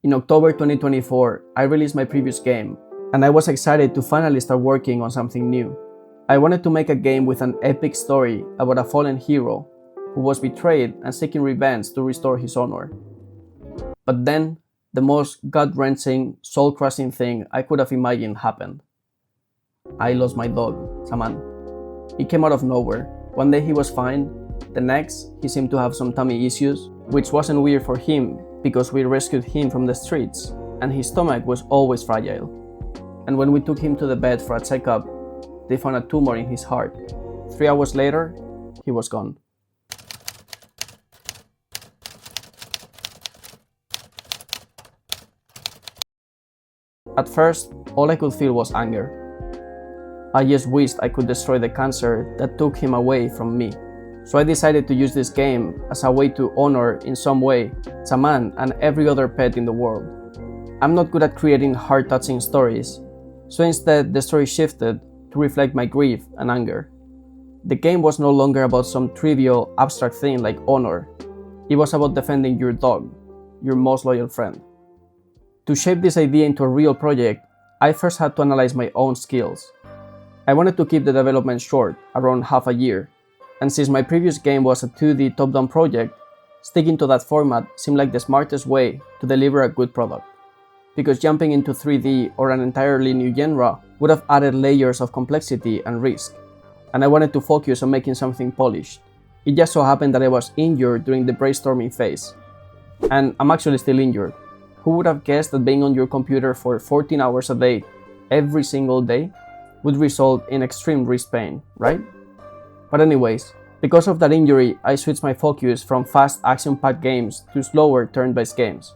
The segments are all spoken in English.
In October 2024, I released my previous game, and I was excited to finally start working on something new. I wanted to make a game with an epic story about a fallen hero who was betrayed and seeking revenge to restore his honor. But then, the most gut-wrenching, soul-crushing thing I could have imagined happened. I lost my dog, Chamán. He came out of nowhere. One day he was fine, the next he seemed to have some tummy issues, which wasn't weird for him because we rescued him from the streets and his stomach was always fragile. And when we took him to the vet for a checkup, they found a tumor in his heart. 3 hours later, he was gone. At first, all I could feel was anger. I just wished I could destroy the cancer that took him away from me. So I decided to use this game as a way to honor, in some way, Chamán and every other pet in the world. I'm not good at creating heart-touching stories, so instead the story shifted to reflect my grief and anger. The game was no longer about some trivial, abstract thing like honor. It was about defending your dog, your most loyal friend. To shape this idea into a real project, I first had to analyze my own skills. I wanted to keep the development short, around half a year, and since my previous game was a 2D top-down project, sticking to that format seemed like the smartest way to deliver a good product. Because jumping into 3D or an entirely new genre would have added layers of complexity and risk, and I wanted to focus on making something polished. It just so happened that I was injured during the brainstorming phase, and I'm actually still injured. Who would have guessed that being on your computer for 14 hours a day, every single day, would result in extreme wrist pain, right? But anyways, because of that injury, I switched my focus from fast action-packed games to slower turn-based games,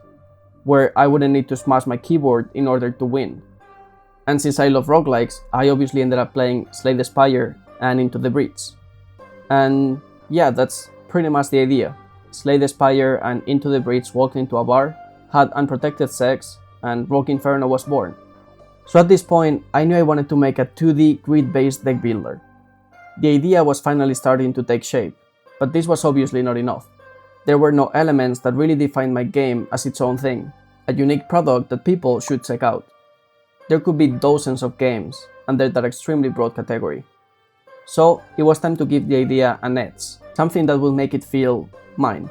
where I wouldn't need to smash my keyboard in order to win. And since I love roguelikes, I obviously ended up playing Slay the Spire and Into the Breach. And yeah, that's pretty much the idea. Slay the Spire and Into the Breach walked into a bar, had unprotected sex, and Rogue Inferno was born. So at this point, I knew I wanted to make a 2D grid-based deck builder. The idea was finally starting to take shape, but this was obviously not enough. There were no elements that really defined my game as its own thing, a unique product that people should check out. There could be dozens of games under that extremely broad category. So it was time to give the idea an edge, something that would make it feel mine.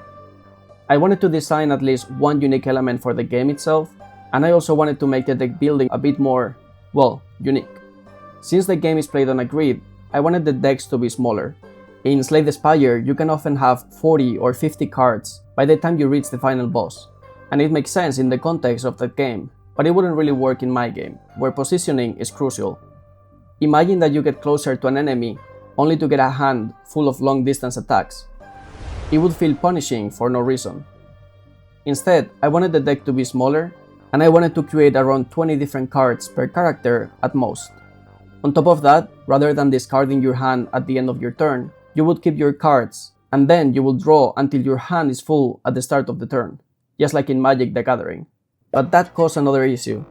I wanted to design at least one unique element for the game itself, and I also wanted to make the deck building a bit more, well, unique. Since the game is played on a grid, I wanted the decks to be smaller. In Slay the Spire, you can often have 40 or 50 cards by the time you reach the final boss, and it makes sense in the context of that game, but it wouldn't really work in my game, where positioning is crucial. Imagine that you get closer to an enemy only to get a hand full of long-distance attacks. It would feel punishing for no reason. Instead, I wanted the deck to be smaller, and I wanted to create around 20 different cards per character at most. On top of that, rather than discarding your hand at the end of your turn, you would keep your cards, and then you will draw until your hand is full at the start of the turn, just like in Magic the Gathering. But that caused another issue.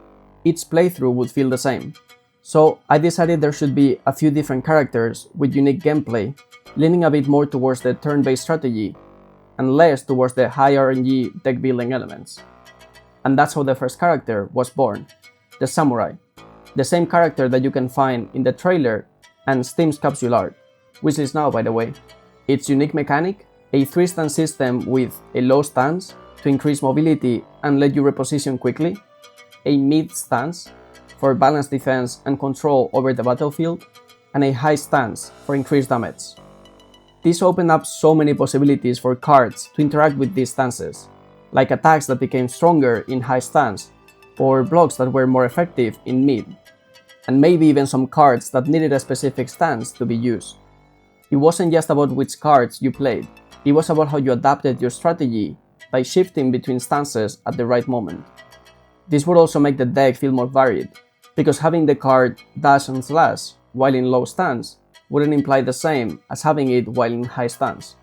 Each playthrough would feel the same. So I decided there should be a few different characters with unique gameplay, leaning a bit more towards the turn-based strategy, and less towards the high RNG deck building elements. And that's how the first character was born, the Samurai. The same character that you can find in the trailer and Steam's capsule art, which is now, by the way. Its unique mechanic, a 3-stance system with a low stance to increase mobility and let you reposition quickly, a mid stance for balanced defense and control over the battlefield, and a high stance for increased damage. This opened up so many possibilities for cards to interact with these stances, like attacks that became stronger in high stance, or blocks that were more effective in mid, and maybe even some cards that needed a specific stance to be used. It wasn't just about which cards you played, it was about how you adapted your strategy by shifting between stances at the right moment. This would also make the deck feel more varied, because having the card dash and slash while in low stance wouldn't imply the same as having it while in high stance.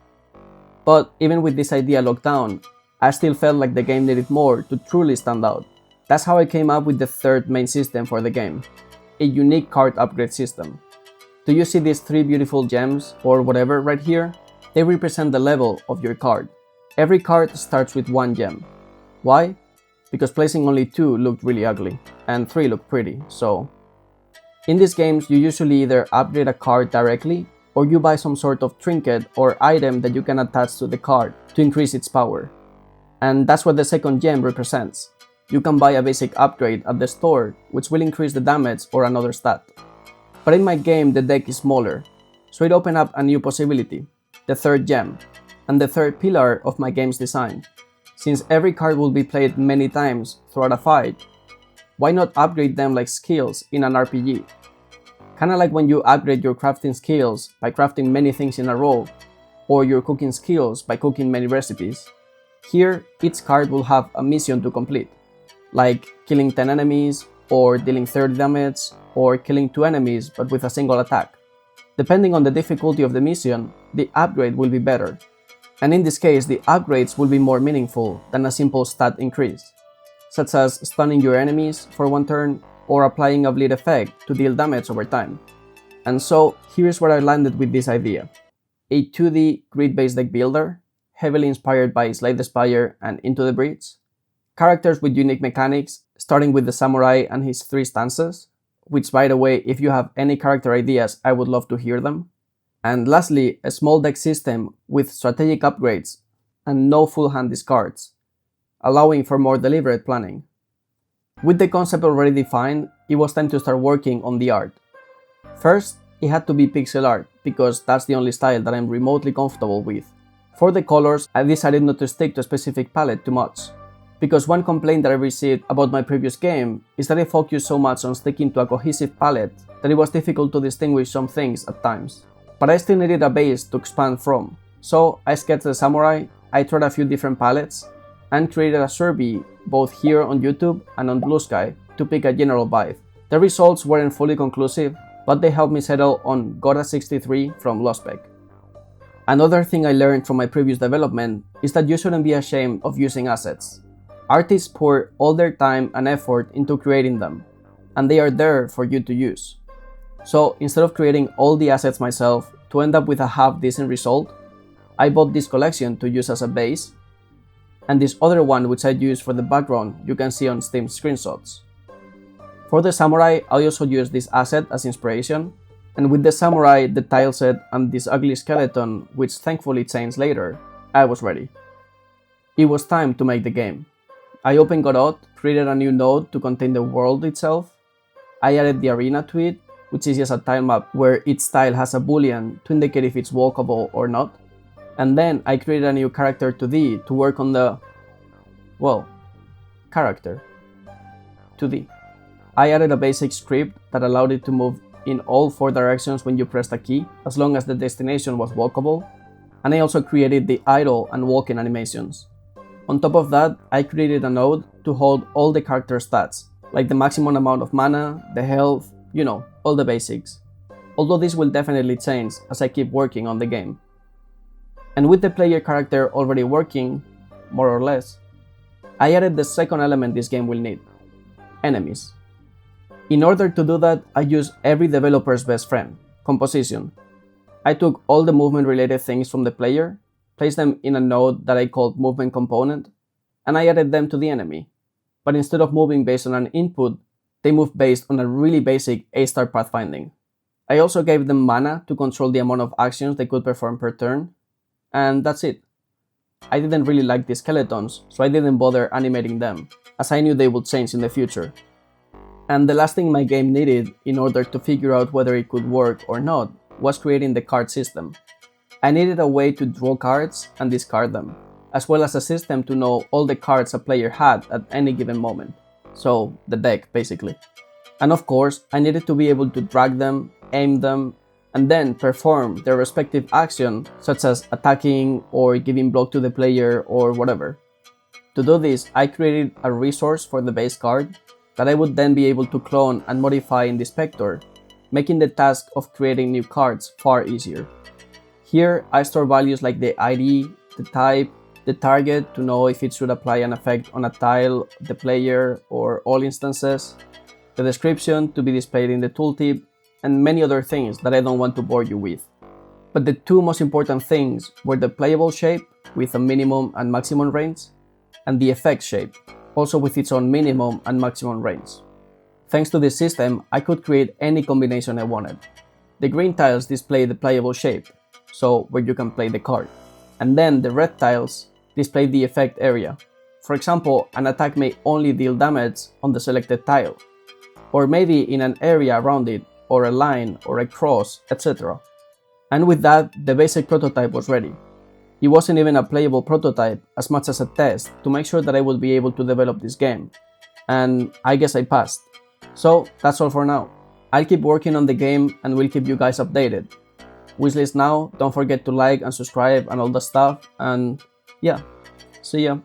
But even with this idea locked down, I still felt like the game needed more to truly stand out. That's how I came up with the third main system for the game, a unique card upgrade system. Do you see these 3 beautiful gems, or whatever, right here? They represent the level of your card. Every card starts with 1 gem. Why? because placing only 2 looked really ugly, and 3 looked pretty, so... In these games, you usually either upgrade a card directly, or you buy some sort of trinket or item that you can attach to the card to increase its power. And that's what the second gem represents. You can buy a basic upgrade at the store, which will increase the damage or another stat. But in my game, the deck is smaller, so it opened up a new possibility, the third gem, and the third pillar of my game's design. Since every card will be played many times throughout a fight, why not upgrade them like skills in an RPG? Kinda like when you upgrade your crafting skills by crafting many things in a row, or your cooking skills by cooking many recipes. Here, each card will have a mission to complete, like killing 10 enemies, or dealing 30 damage, or killing 2 enemies but with a single attack. Depending on the difficulty of the mission, the upgrade will be better. And in this case, the upgrades will be more meaningful than a simple stat increase, such as stunning your enemies for 1 turn, or applying a bleed effect to deal damage over time. And so, here's where I landed with this idea. A 2D grid-based deck builder, heavily inspired by Slay the Spire and Into the Breach. Characters with unique mechanics, starting with the samurai and his 3 stances, which by the way, if you have any character ideas, I would love to hear them. And lastly, a small deck system with strategic upgrades and no full hand discards, allowing for more deliberate planning. With the concept already defined, it was time to start working on the art. First, it had to be pixel art, because that's the only style that I'm remotely comfortable with. For the colors, I decided not to stick to a specific palette too much, because one complaint that I received about my previous game is that I focused so much on sticking to a cohesive palette that it was difficult to distinguish some things at times. But I still needed a base to expand from, so I sketched the samurai, I tried a few different palettes, and created a survey both here on YouTube and on Blue Sky to pick a general vibe. The results weren't fully conclusive, but they helped me settle on Gora63 from Lospec. Another thing I learned from my previous development is that you shouldn't be ashamed of using assets. Artists pour all their time and effort into creating them, and they are there for you to use. So instead of creating all the assets myself to end up with a half-decent result, I bought this collection to use as a base, and this other one which I use for the background you can see on Steam screenshots. For the samurai, I also used this asset as inspiration, and with the samurai, the tile set, and this ugly skeleton, which thankfully changed later, I was ready. It was time to make the game. I opened Godot, created a new node to contain the world itself. I added the arena to it, which is just a tile map where each tile has a boolean to indicate if it's walkable or not. And then I created a new character 2D to work on the... well, character 2D. I added a basic script that allowed it to move in all 4 directions when you pressed a key, as long as the destination was walkable. And I also created the idle and walking animations. On top of that, I created a node to hold all the character stats, like the maximum amount of mana, the health, you know, all the basics. Although this will definitely change as I keep working on the game. And with the player character already working, more or less, I added the second element this game will need: enemies. In order to do that, I used every developer's best friend, composition. I took all the movement related things from the player, placed them in a node that I called movement component, and I added them to the enemy. But instead of moving based on an input, they moved based on a really basic A-star pathfinding. I also gave them mana to control the amount of actions they could perform per turn, and that's it. I didn't really like the skeletons, so I didn't bother animating them, as I knew they would change in the future. And the last thing my game needed in order to figure out whether it could work or not was creating the card system. I needed a way to draw cards and discard them, as well as a system to know all the cards a player had at any given moment. So, the deck, basically. And of course, I needed to be able to drag them, aim them, and then perform their respective action, such as attacking or giving block to the player or whatever. To do this, I created a resource for the base card that I would then be able to clone and modify in the Spector, making the task of creating new cards far easier. Here, I store values like the ID, the type, the target to know if it should apply an effect on a tile, the player, or all instances, the description to be displayed in the tooltip, and many other things that I don't want to bore you with. But the 2 most important things were the playable shape with a minimum and maximum range, and the effect shape, also with its own minimum and maximum range. Thanks to this system, I could create any combination I wanted. The green tiles display the playable shape, so where you can play the card. And then the red tiles display the effect area. For example, an attack may only deal damage on the selected tile, or maybe in an area around it, or a line, or a cross, etc. And with that, the basic prototype was ready. It wasn't even a playable prototype as much as a test to make sure that I would be able to develop this game. And I guess I passed. So that's all for now. I'll keep working on the game and will keep you guys updated. Wishlist now, don't forget to like and subscribe and all that stuff, and yeah, see ya.